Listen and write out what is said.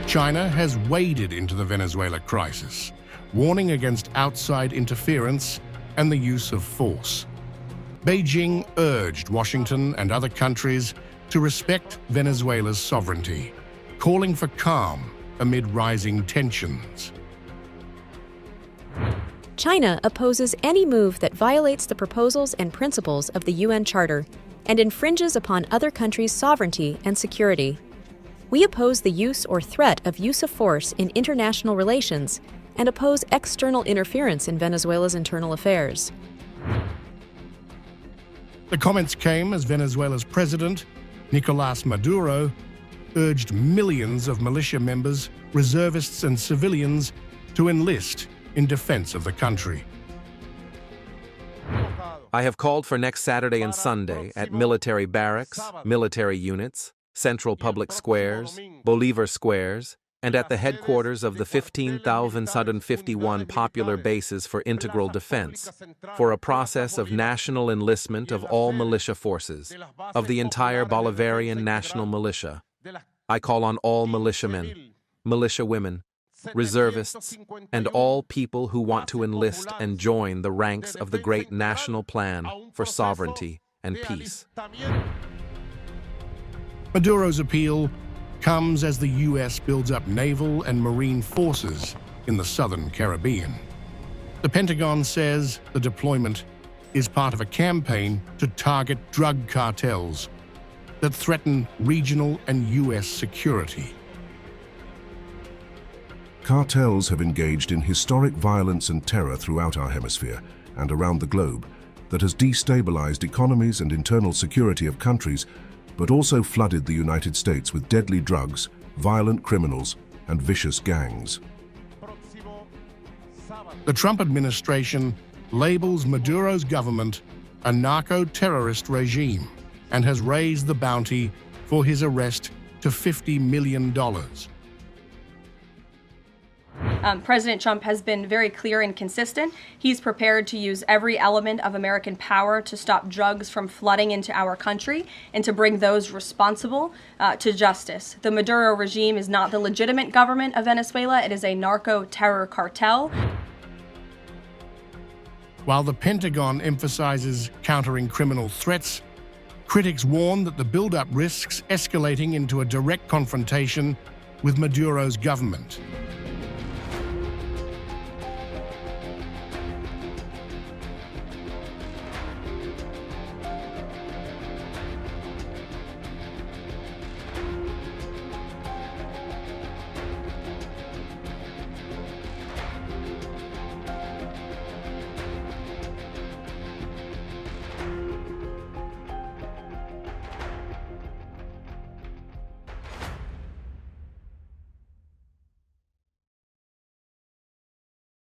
China has waded into the Venezuela crisis, warning against outside interference and the use of force. Beijing urged Washington and other countries to respect Venezuela's sovereignty, calling for calm amid rising tensions. China opposes any move that violates the proposals and principles of the UN Charter and infringes upon other countries' sovereignty and security. We oppose the use or threat of use of force in international relations and oppose external interference in Venezuela's internal affairs. The comments came as Venezuela's president, Nicolás Maduro, urged millions of militia members, reservists and civilians to enlist in defense of the country. I have called for next Saturday and Sunday at military barracks, military units, central public squares, Bolivar squares, and at the headquarters of the 15,151 popular bases for integral defense, for a process of national enlistment of all militia forces, of the entire Bolivarian national militia. I call on all militiamen, militia women, reservists, and all people who want to enlist and join the ranks of the great national plan for sovereignty and peace. Maduro's appeal comes as the U.S. builds up naval and marine forces in the southern Caribbean. The Pentagon says the deployment is part of a campaign to target drug cartels that threaten regional and U.S. security. Cartels have engaged in historic violence and terror throughout our hemisphere and around the globe that has destabilized economies and internal security of countries, but also flooded the United States with deadly drugs, violent criminals, and vicious gangs. The Trump administration labels Maduro's government a narco-terrorist regime and has raised the bounty for his arrest to $50 million. President Trump has been very clear and consistent. He's prepared to use every element of American power to stop drugs from flooding into our country and to bring those responsible to justice. The Maduro regime is not the legitimate government of Venezuela. It is a narco-terror cartel. While the Pentagon emphasizes countering criminal threats, critics warn that the buildup risks escalating into a direct confrontation with Maduro's government.